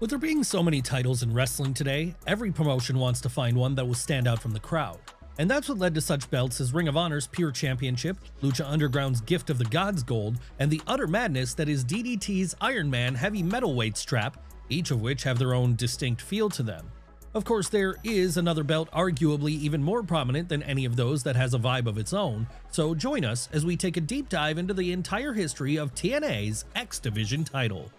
With there being so many titles in wrestling today, every promotion wants to find one that will stand out from the crowd. And that's what led to such belts as Ring of Honor's Pure Championship, Lucha Underground's Gift of the Gods Gold, and the utter madness that is DDT's Iron Man Heavy Metalweight strap, each of which have their own distinct feel to them. Of course, there is another belt arguably even more prominent than any of those that has a vibe of its own, so join us as we take a deep dive into the entire history of TNA's X Division title.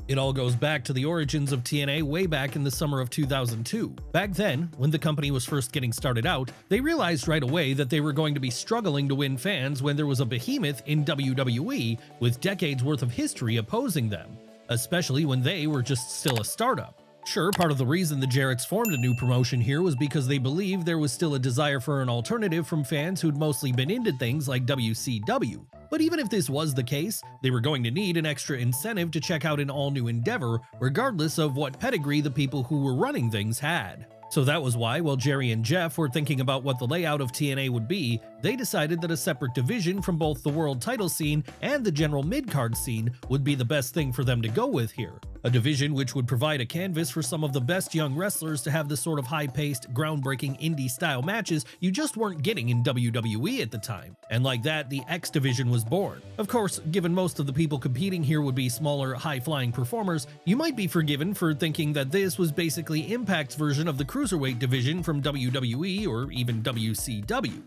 It all goes back to the origins of TNA way back in the summer of 2002. Back then, when the company was first getting started out, they realized right away that they were going to be struggling to win fans when there was a behemoth in WWE with decades worth of history opposing them, especially when they were just still a startup. Sure, part of the reason the Jarretts formed a new promotion here was because they believed there was still a desire for an alternative from fans who'd mostly been into things like WCW. But even if this was the case, they were going to need an extra incentive to check out an all-new endeavor, regardless of what pedigree the people who were running things had. So that was why, while Jerry and Jeff were thinking about what the layout of TNA would be, they decided that a separate division from both the world title scene and the general mid-card scene would be the best thing for them to go with here. A division which would provide a canvas for some of the best young wrestlers to have the sort of high-paced, groundbreaking indie-style matches you just weren't getting in WWE at the time. And like that, the X Division was born. Of course, given most of the people competing here would be smaller, high-flying performers, you might be forgiven for thinking that this was basically Impact's version of the Cruiserweight division from WWE or even WCW.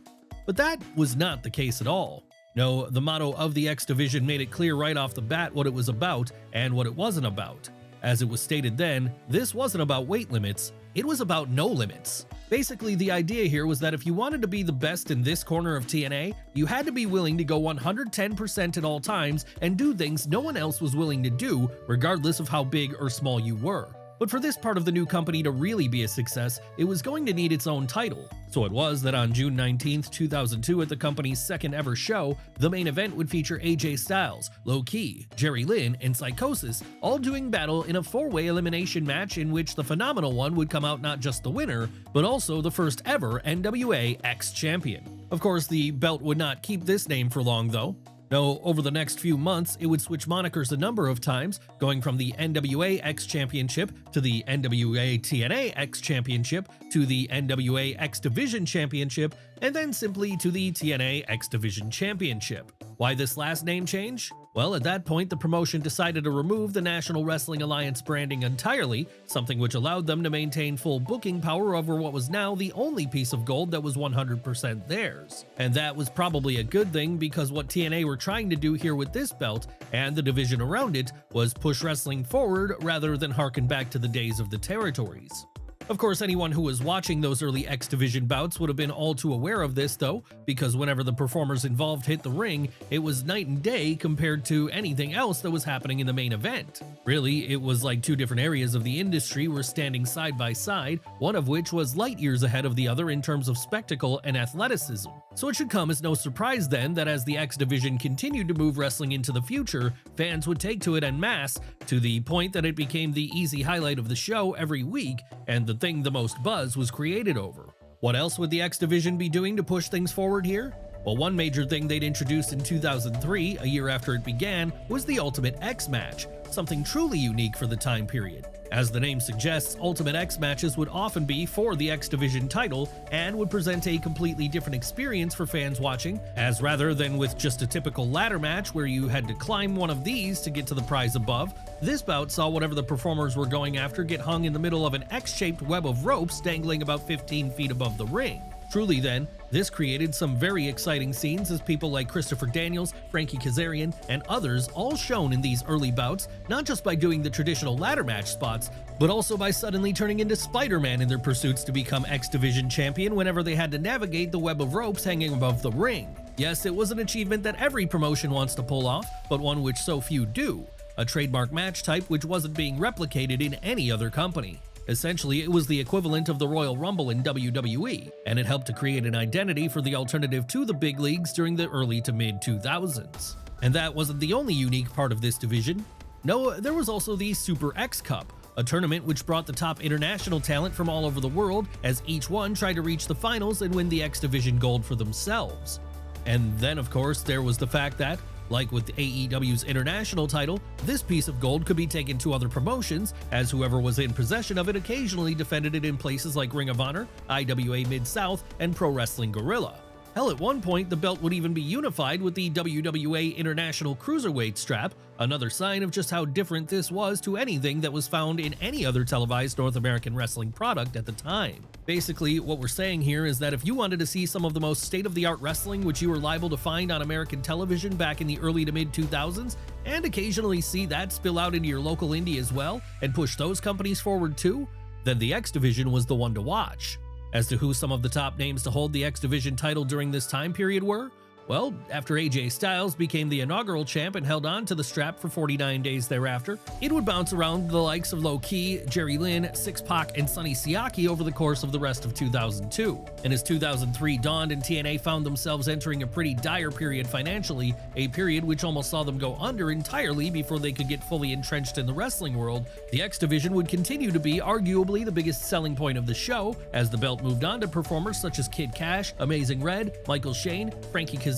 But that was not the case at all. No, the motto of the X Division made it clear right off the bat what it was about and what it wasn't about. As it was stated then, this wasn't about weight limits, it was about no limits. Basically, the idea here was that if you wanted to be the best in this corner of TNA, you had to be willing to go 110% at all times and do things no one else was willing to do, regardless of how big or small you were. But for this part of the new company to really be a success, it was going to need its own title. So it was that on June 19, 2002 at the company's second ever show, the main event would feature AJ Styles, Low Ki, Jerry Lynn, and Psychosis all doing battle in a four-way elimination match in which the Phenomenal One would come out not just the winner, but also the first ever NWA X Champion. Of course, the belt would not keep this name for long though. No, over the next few months, it would switch monikers a number of times, going from the NWA X Championship to the NWA TNA X Championship to the NWA X Division Championship, and then simply to the TNA X Division Championship. Why this last name change? Well, at that point, the promotion decided to remove the National Wrestling Alliance branding entirely, something which allowed them to maintain full booking power over what was now the only piece of gold that was 100% theirs. And that was probably a good thing because what TNA were trying to do here with this belt, and the division around it, was push wrestling forward rather than harken back to the days of the territories. Of course, anyone who was watching those early X Division bouts would have been all too aware of this though, because whenever the performers involved hit the ring, it was night and day compared to anything else that was happening in the main event. Really, it was like two different areas of the industry were standing side by side, one of which was light years ahead of the other in terms of spectacle and athleticism. So it should come as no surprise then that as the X Division continued to move wrestling into the future, fans would take to it en masse, to the point that it became the easy highlight of the show every week, and the thing the most buzz was created over. What else would the X Division be doing to push things forward here? Well, one major thing they'd introduced in 2003, a year after it began, was the Ultimate X match, something truly unique for the time period. As the name suggests, Ultimate X matches would often be for the X Division title and would present a completely different experience for fans watching, as rather than with just a typical ladder match where you had to climb one of these to get to the prize above, this bout saw whatever the performers were going after get hung in the middle of an X-shaped web of ropes dangling about 15 feet above the ring. Truly then, this created some very exciting scenes as people like Christopher Daniels, Frankie Kazarian, and others all shone in these early bouts, not just by doing the traditional ladder match spots, but also by suddenly turning into Spider-Man in their pursuits to become X Division champion whenever they had to navigate the web of ropes hanging above the ring. Yes, it was an achievement that every promotion wants to pull off, but one which so few do. A trademark match type which wasn't being replicated in any other company. Essentially, it was the equivalent of the Royal Rumble in WWE, and it helped to create an identity for the alternative to the big leagues during the early to mid-2000s. And that wasn't the only unique part of this division. No, there was also the Super X Cup, a tournament which brought the top international talent from all over the world as each one tried to reach the finals and win the X Division gold for themselves. And then, of course, there was the fact that, Like with AEW's international title, this piece of gold could be taken to other promotions, as whoever was in possession of it occasionally defended it in places like Ring of Honor, IWA Mid-South, and Pro Wrestling Guerrilla. Hell, at one point, the belt would even be unified with the WWA International Cruiserweight strap, another sign of just how different this was to anything that was found in any other televised North American wrestling product at the time. Basically, what we're saying here is that if you wanted to see some of the most state-of-the-art wrestling which you were liable to find on American television back in the early to mid-2000s, and occasionally see that spill out into your local indie as well, and push those companies forward too, then the X Division was the one to watch. As to who some of the top names to hold the X Division title during this time period were, well, after AJ Styles became the inaugural champ and held on to the strap for 49 days thereafter, it would bounce around the likes of Low Ki, Jerry Lynn, Six Pac, and Sonny Siaki over the course of the rest of 2002. And as 2003 dawned and TNA found themselves entering a pretty dire period financially, a period which almost saw them go under entirely before they could get fully entrenched in the wrestling world, the X Division would continue to be arguably the biggest selling point of the show, as the belt moved on to performers such as Kid Cash, Amazing Red, Michael Shane, Frankie Kazarian,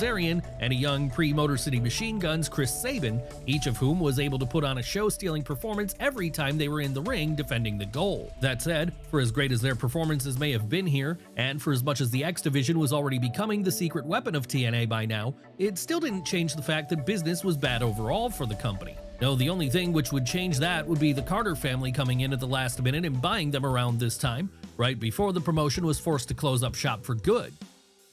and a young pre-Motor City Machine Guns Chris Sabin, each of whom was able to put on a show-stealing performance every time they were in the ring defending the gold. That said, for as great as their performances may have been here, and for as much as the X Division was already becoming the secret weapon of TNA by now, it still didn't change the fact that business was bad overall for the company. No, the only thing which would change that would be the Carter family coming in at the last minute and buying them around this time, right before the promotion was forced to close up shop for good.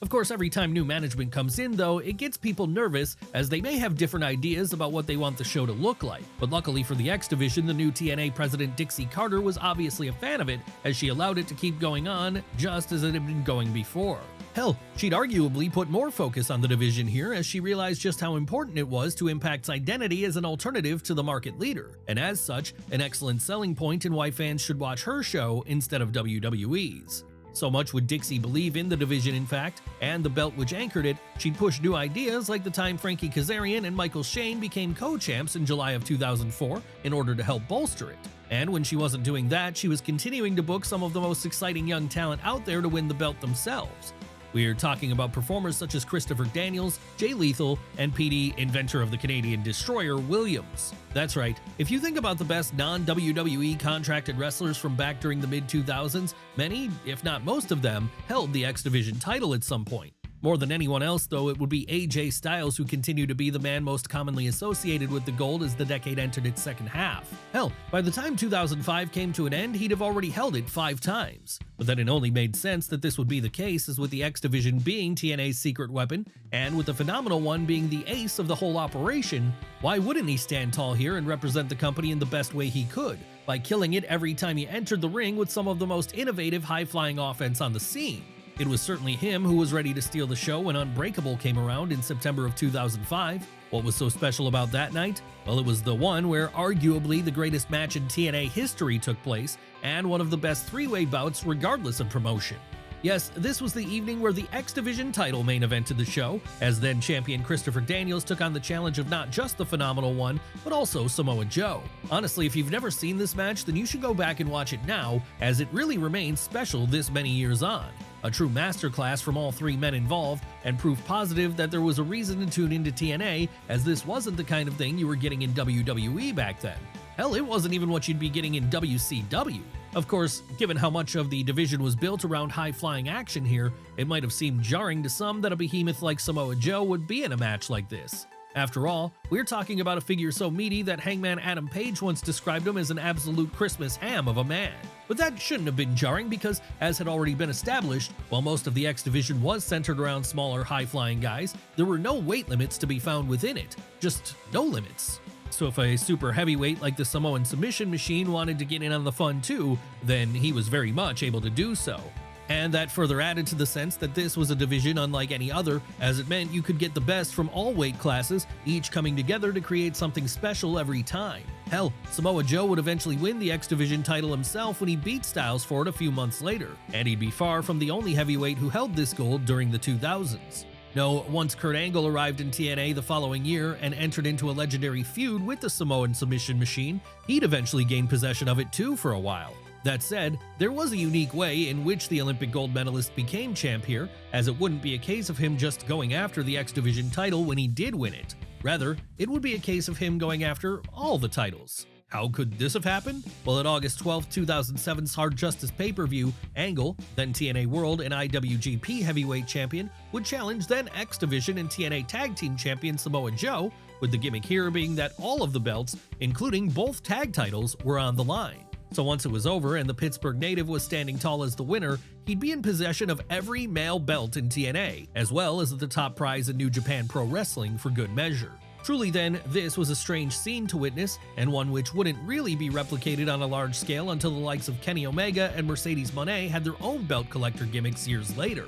Of course, every time new management comes in, though, it gets people nervous as they may have different ideas about what they want the show to look like. But luckily for the X Division, the new TNA president Dixie Carter was obviously a fan of it, as she allowed it to keep going on just as it had been going before. Hell, she'd arguably put more focus on the division here as she realized just how important it was to Impact's identity as an alternative to the market leader, and as such, an excellent selling point in why fans should watch her show instead of WWE's. So much would Dixie believe in the division, in fact, and the belt which anchored it, she'd push new ideas like the time Frankie Kazarian and Michael Shane became co-champs in July of 2004 in order to help bolster it. And when she wasn't doing that, she was continuing to book some of the most exciting young talent out there to win the belt themselves. We're talking about performers such as Christopher Daniels, Jay Lethal, and PD, inventor of the Canadian Destroyer, Williams. That's right, if you think about the best non-WWE contracted wrestlers from back during the mid-2000s, many, if not most of them, held the X Division title at some point. More than anyone else, though, it would be AJ Styles who continued to be the man most commonly associated with the gold as the decade entered its second half. Hell, by the time 2005 came to an end, he'd have already held it 5 times. But then it only made sense that this would be the case, as with the X Division being TNA's secret weapon, and with the Phenomenal One being the ace of the whole operation, why wouldn't he stand tall here and represent the company in the best way he could, by killing it every time he entered the ring with some of the most innovative high-flying offense on the scene? It was certainly him who was ready to steal the show when Unbreakable came around in September of 2005. What was so special about that night? Well, it was the one where arguably the greatest match in TNA history took place, and one of the best 3-way bouts regardless of promotion. Yes, this was the evening where the X Division title main evented the show, as then champion Christopher Daniels took on the challenge of not just the Phenomenal One, but also Samoa Joe. Honestly, if you've never seen this match, then you should go back and watch it now, as it really remains special this many years on. A true masterclass from all 3 men involved, and proof positive that there was a reason to tune into TNA, as this wasn't the kind of thing you were getting in WWE back then. Hell, it wasn't even what you'd be getting in WCW. Of course, given how much of the division was built around high-flying action here, it might have seemed jarring to some that a behemoth like Samoa Joe would be in a match like this. After all, we're talking about a figure so meaty that Hangman Adam Page once described him as an absolute Christmas ham of a man. But that shouldn't have been jarring because, as had already been established, while most of the X Division was centered around smaller, high-flying guys, there were no weight limits to be found within it. Just no limits. So if a super heavyweight like the Samoan Submission Machine wanted to get in on the fun too, then he was very much able to do so. And that further added to the sense that this was a division unlike any other, as it meant you could get the best from all weight classes, each coming together to create something special every time. Hell, Samoa Joe would eventually win the X Division title himself when he beat Styles for it a few months later, and he'd be far from the only heavyweight who held this gold during the 2000s. No, once Kurt Angle arrived in TNA the following year and entered into a legendary feud with the Samoan Submission Machine, he'd eventually gain possession of it too for a while. That said, there was a unique way in which the Olympic gold medalist became champ here, as it wouldn't be a case of him just going after the X Division title when he did win it. Rather, it would be a case of him going after all the titles. How could this have happened? Well, at August 12, 2007's Hard Justice pay-per-view, Angle, then TNA World and IWGP Heavyweight Champion, would challenge then X Division and TNA Tag Team Champion Samoa Joe, with the gimmick here being that all of the belts, including both tag titles, were on the line. So once it was over and the Pittsburgh native was standing tall as the winner, he'd be in possession of every male belt in TNA, as well as the top prize in New Japan Pro Wrestling for good measure. Truly then, this was a strange scene to witness, and one which wouldn't really be replicated on a large scale until the likes of Kenny Omega and Mercedes Moné had their own belt collector gimmicks years later.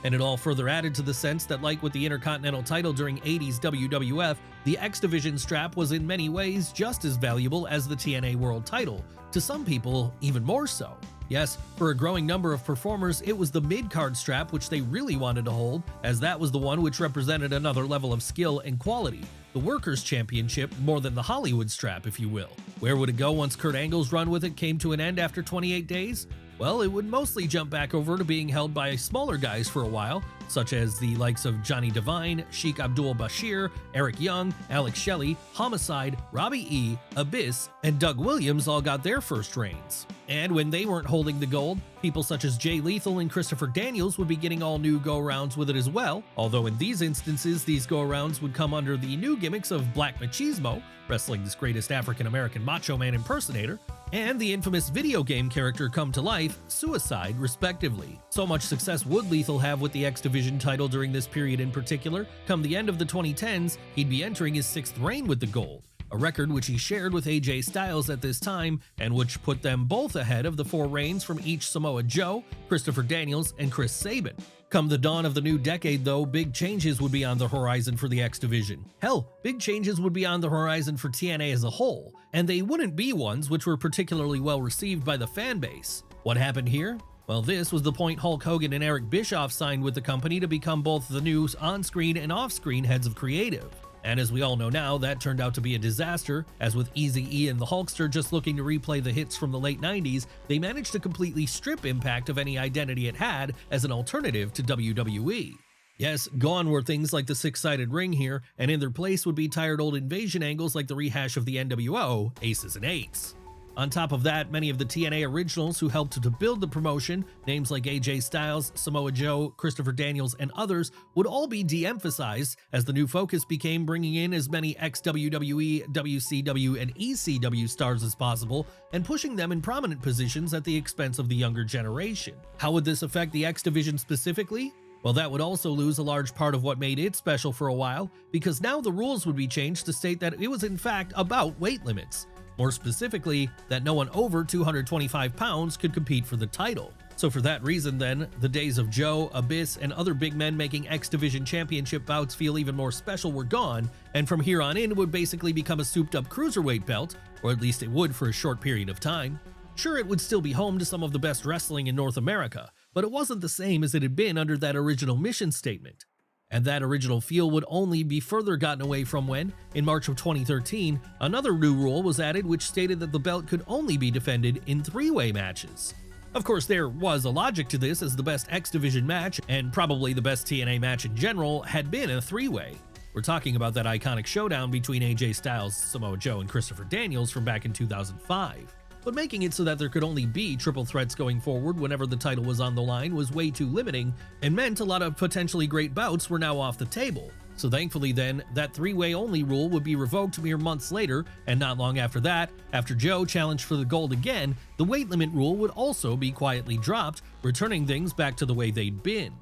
And it all further added to the sense that, like with the Intercontinental title during 80s WWF, the X Division strap was in many ways just as valuable as the TNA World title, to some people even more so. Yes, for a growing number of performers, it was the mid-card strap which they really wanted to hold, as that was the one which represented another level of skill and quality. The Workers' Championship more than the Hollywood strap, if you will. Where would it go once Kurt Angle's run with it came to an end after 28 days? Well, it would mostly jump back over to being held by smaller guys for a while, such as the likes of Johnny Devine, Sheikh Abdul Bashir, Eric Young, Alex Shelley, Homicide, Robbie E., Abyss, and Doug Williams all got their first reigns. And when they weren't holding the gold, people such as Jay Lethal and Christopher Daniels would be getting all new go-arounds with it as well, although in these instances these go-arounds would come under the new gimmicks of Black Machismo, wrestling's greatest African-American Macho Man impersonator, and the infamous video game character come to life, Suicide, respectively. So much success would Lethal have with the X Division title during this period in particular. Come the end of the 2010s, he'd be entering his 6th reign with the gold, a record which he shared with AJ Styles at this time, and which put them both ahead of the 4 reigns from each Samoa Joe, Christopher Daniels, and Chris Sabin. Come the dawn of the new decade, though, big changes would be on the horizon for the X Division. Hell, big changes would be on the horizon for TNA as a whole, and they wouldn't be ones which were particularly well received by the fan base. What happened here? Well, this was the point Hulk Hogan and Eric Bischoff signed with the company to become both the new on-screen and off-screen heads of creative. And as we all know now, that turned out to be a disaster, as with Eazy-E and the Hulkster just looking to replay the hits from the late 90s, they managed to completely strip Impact of any identity it had as an alternative to WWE. Yes, gone were things like the 6-sided ring here, and in their place would be tired old invasion angles like the rehash of the NWO, Aces and Eights. On top of that, many of the TNA originals who helped to build the promotion, names like AJ Styles, Samoa Joe, Christopher Daniels, and others, would all be de-emphasized as the new focus became bringing in as many ex-WWE, WCW, and ECW stars as possible and pushing them in prominent positions at the expense of the younger generation. How would this affect the X Division specifically? Well, that would also lose a large part of what made it special for a while, because now the rules would be changed to state that it was in fact about weight limits. More specifically, that no one over 225 pounds could compete for the title. So for that reason then, the days of Joe, Abyss, and other big men making X Division championship bouts feel even more special were gone, and from here on in it would basically become a souped-up cruiserweight belt, or at least it would for a short period of time. Sure, it would still be home to some of the best wrestling in North America, but it wasn't the same as it had been under that original mission statement. And that original feel would only be further gotten away from when, in March of 2013, another new rule was added which stated that the belt could only be defended in 3-way matches. Of course, there was a logic to this, as the best X Division match, and probably the best TNA match in general, had been a 3-way. We're talking about that iconic showdown between AJ Styles, Samoa Joe, and Christopher Daniels from back in 2005. But making it so that there could only be triple threats going forward whenever the title was on the line was way too limiting, and meant a lot of potentially great bouts were now off the table. So thankfully then, that 3-way only rule would be revoked mere months later, and not long after that, after Joe challenged for the gold again, the weight limit rule would also be quietly dropped, returning things back to the way they'd been.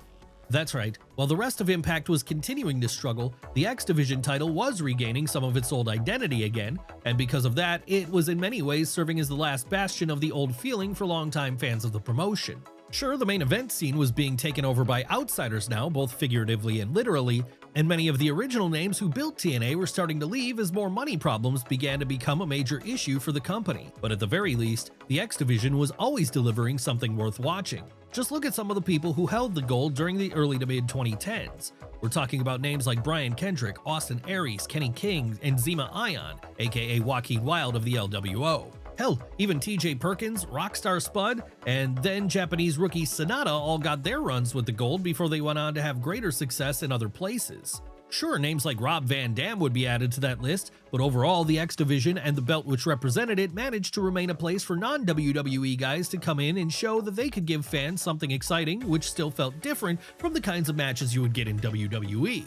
That's right, while the rest of Impact was continuing to struggle, the X Division title was regaining some of its old identity again, and because of that, it was in many ways serving as the last bastion of the old feeling for longtime fans of the promotion. Sure, the main event scene was being taken over by outsiders now, both figuratively and literally, and many of the original names who built TNA were starting to leave as more money problems began to become a major issue for the company. But at the very least, the X Division was always delivering something worth watching. Just look at some of the people who held the gold during the early to mid 2010s. We're talking about names like Brian Kendrick, Austin Aries, Kenny King, and Zema Ion, aka Joaquin Wilde of the LWO. Hell, even TJ Perkins, Rockstar Spud, and then Japanese rookie Sonata all got their runs with the gold before they went on to have greater success in other places. Sure, names like Rob Van Dam would be added to that list, but overall, the X Division and the belt which represented it managed to remain a place for non-WWE guys to come in and show that they could give fans something exciting, which still felt different from the kinds of matches you would get in WWE.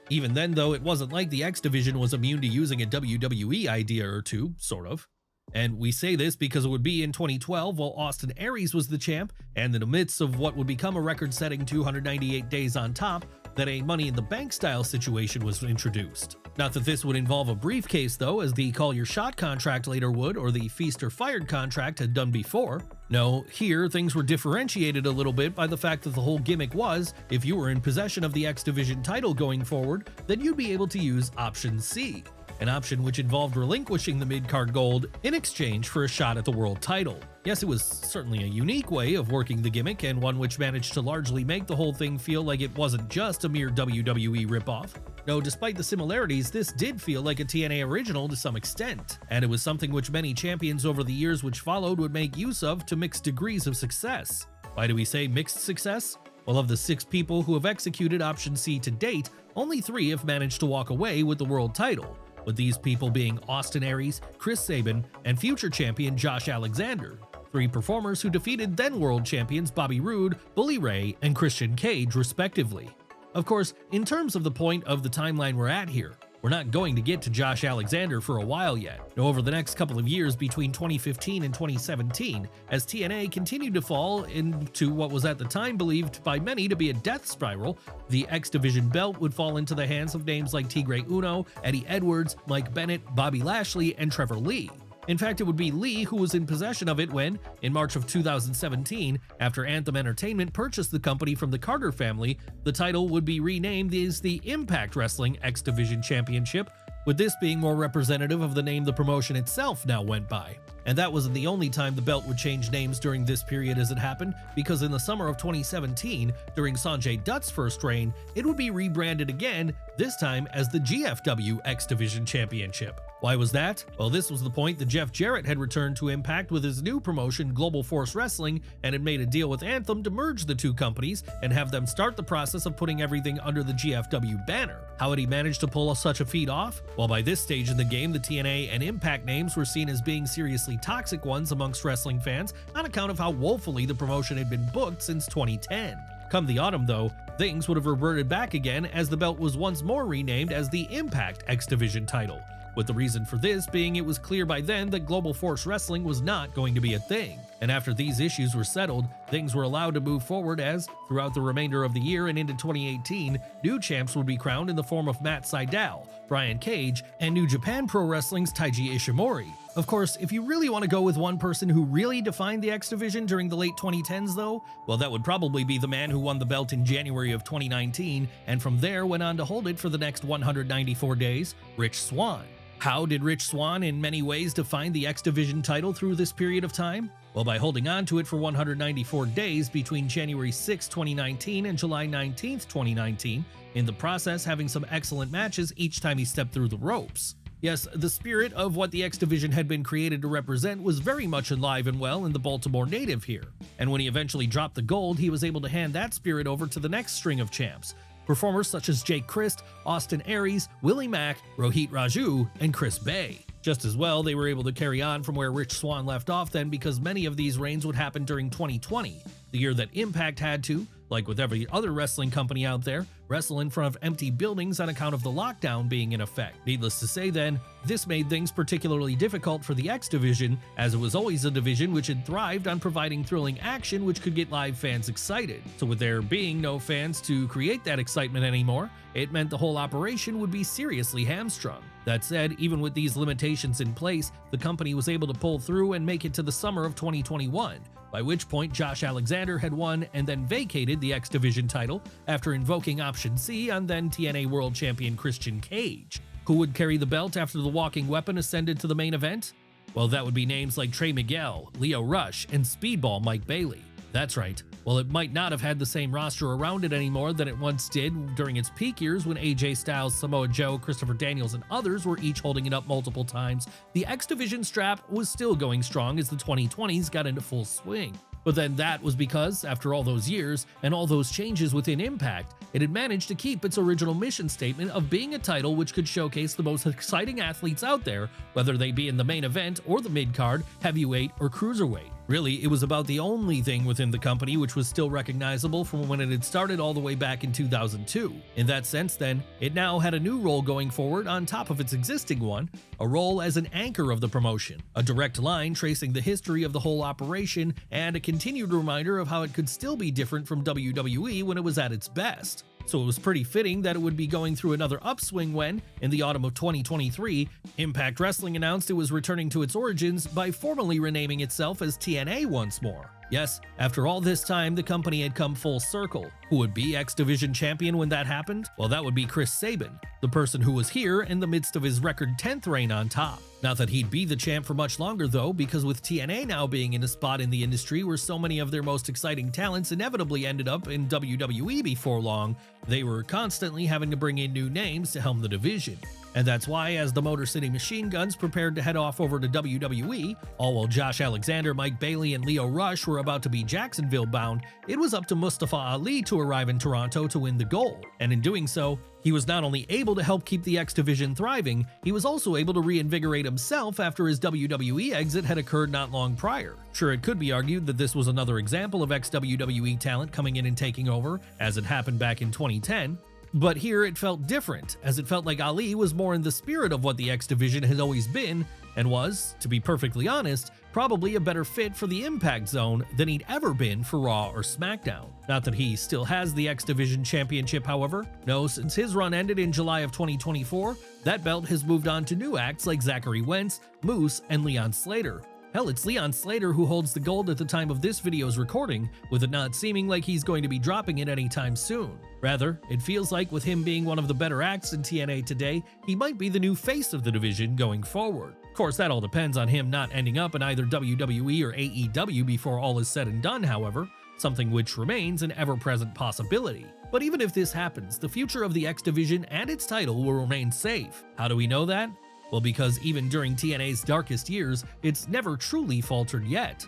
Even then, though, it wasn't like the X Division was immune to using a WWE idea or two, sort of. And we say this because it would be in 2012 while Austin Aries was the champ, and in the midst of what would become a record-setting 298 days on top, that a Money in the Bank style situation was introduced. Not that this would involve a briefcase though, as the Call Your Shot contract later would, or the Feast or Fired contract had done before. No, here things were differentiated a little bit by the fact that the whole gimmick was, if you were in possession of the X Division title going forward, then you'd be able to use Option C, an option which involved relinquishing the mid-card gold in exchange for a shot at the world title. Yes, it was certainly a unique way of working the gimmick, and one which managed to largely make the whole thing feel like it wasn't just a mere WWE ripoff. No, despite the similarities, this did feel like a TNA original to some extent, and it was something which many champions over the years which followed would make use of to mixed degrees of success. Why do we say mixed success? Well, of the 6 people who have executed Option C to date, only 3 have managed to walk away with the world title, with these people being Austin Aries, Chris Sabin, and future champion Josh Alexander, 3 performers who defeated then world champions Bobby Roode, Bully Ray, and Christian Cage respectively. Of course, in terms of the point of the timeline we're at here, we're not going to get to Josh Alexander for a while yet. No, over the next couple of years between 2015 and 2017, as TNA continued to fall into what was at the time believed by many to be a death spiral, the X Division belt would fall into the hands of names like Tigre Uno, Eddie Edwards, Mike Bennett, Bobby Lashley, and Trevor Lee. In fact, it would be Lee who was in possession of it when, in March of 2017, after Anthem Entertainment purchased the company from the Carter family, the title would be renamed as the Impact Wrestling X Division Championship, with this being more representative of the name the promotion itself now went by. And that wasn't the only time the belt would change names during this period as it happened, because in the summer of 2017, during Sanjay Dutt's first reign, it would be rebranded again, this time as the GFW X Division Championship. Why was that? Well, this was the point that Jeff Jarrett had returned to Impact with his new promotion, Global Force Wrestling, and had made a deal with Anthem to merge the 2 companies and have them start the process of putting everything under the GFW banner. How had he managed to pull such a feat off? Well, by this stage in the game, the TNA and Impact names were seen as being seriously toxic ones amongst wrestling fans on account of how woefully the promotion had been booked since 2010. Come the autumn, though, things would have reverted back again as the belt was once more renamed as the Impact X Division title, with the reason for this being it was clear by then that Global Force Wrestling was not going to be a thing. And after these issues were settled, things were allowed to move forward as, throughout the remainder of the year and into 2018, new champs would be crowned in the form of Matt Sydal, Brian Cage, and New Japan Pro Wrestling's Taiji Ishimori. Of course, if you really want to go with one person who really defined the X Division during the late 2010s though, well, that would probably be the man who won the belt in January of 2019, and from there went on to hold it for the next 194 days, Rich Swann. How did Rich Swann in many ways define the X Division title through this period of time? Well, by holding on to it for 194 days between January 6, 2019 and July 19, 2019, in the process having some excellent matches each time he stepped through the ropes. Yes, the spirit of what the X Division had been created to represent was very much alive and well in the Baltimore native here, and when he eventually dropped the gold, he was able to hand that spirit over to the next string of champs, performers such as Jake Crist, Austin Aries, Willie Mack, Rohit Raju, and Chris Bay. Just as well, they were able to carry on from where Rich Swann left off then, because many of these reigns would happen during 2020, the year that Impact had to, like with every other wrestling company out there, wrestle in front of empty buildings on account of the lockdown being in effect. Needless to say then, this made things particularly difficult for the X Division, as it was always a division which had thrived on providing thrilling action which could get live fans excited. So with there being no fans to create that excitement anymore, it meant the whole operation would be seriously hamstrung. That said, even with these limitations in place, the company was able to pull through and make it to the summer of 2021, by which point Josh Alexander had won and then vacated the X Division title after invoking Option C on then TNA World Champion Christian Cage. Who would carry the belt after the walking weapon ascended to the main event? Well, that would be names like Trey Miguel, Leo Rush, and Speedball Mike Bailey. That's right. Well, it might not have had the same roster around it anymore than it once did during its peak years when AJ Styles, Samoa Joe, Christopher Daniels, and others were each holding it up multiple times. The X Division strap was still going strong as the 2020s got into full swing. But then that was because, after all those years and all those changes within Impact, it had managed to keep its original mission statement of being a title which could showcase the most exciting athletes out there, whether they be in the main event or the mid-card, heavyweight, or cruiserweight. Really, it was about the only thing within the company which was still recognizable from when it had started all the way back in 2002. In that sense, then, it now had a new role going forward on top of its existing one, a role as an anchor of the promotion, a direct line tracing the history of the whole operation, and a continued reminder of how it could still be different from WWE when it was at its best. So it was pretty fitting that it would be going through another upswing when, in the autumn of 2023, Impact Wrestling announced it was returning to its origins by formally renaming itself as TNA once more. Yes, after all this time, the company had come full circle. Who would be X Division champion when that happened? Well, that would be Chris Sabin, the person who was here in the midst of his record 10th reign on top. Not that he'd be the champ for much longer though, because with TNA now being in a spot in the industry where so many of their most exciting talents inevitably ended up in WWE before long, they were constantly having to bring in new names to helm the division. And that's why, as the Motor City Machine Guns prepared to head off over to WWE, all while Josh Alexander, Mike Bailey, and Lio Rush were about to be Jacksonville bound, it was up to Mustafa Ali to arrive in Toronto to win the gold. And in doing so, he was not only able to help keep the X Division thriving, he was also able to reinvigorate himself after his WWE exit had occurred not long prior. Sure, it could be argued that this was another example of ex-WWE talent coming in and taking over, as it happened back in 2010, but here it felt different, as it felt like Ali was more in the spirit of what the X Division had always been, and was, to be perfectly honest, probably a better fit for the Impact Zone than he'd ever been for Raw or SmackDown. Not that he still has the X Division Championship, however. No, since his run ended in July of 2024, that belt has moved on to new acts like Zachary Wentz, Moose, and Leon Slater. Hell, it's Leon Slater who holds the gold at the time of this video's recording, with it not seeming like he's going to be dropping it anytime soon. Rather, it feels like with him being one of the better acts in TNA today, he might be the new face of the division going forward. Of course, that all depends on him not ending up in either WWE or AEW before all is said and done, however, something which remains an ever-present possibility. But even if this happens, the future of the X Division and its title will remain safe. How do we know that? Well, because even during TNA's darkest years, it's never truly faltered yet.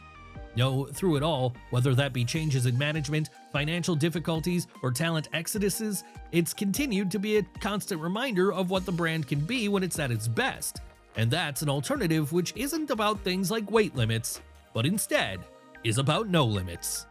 No, through it all, whether that be changes in management, financial difficulties, or talent exoduses, it's continued to be a constant reminder of what the brand can be when it's at its best. And that's an alternative which isn't about things like weight limits, but instead is about no limits.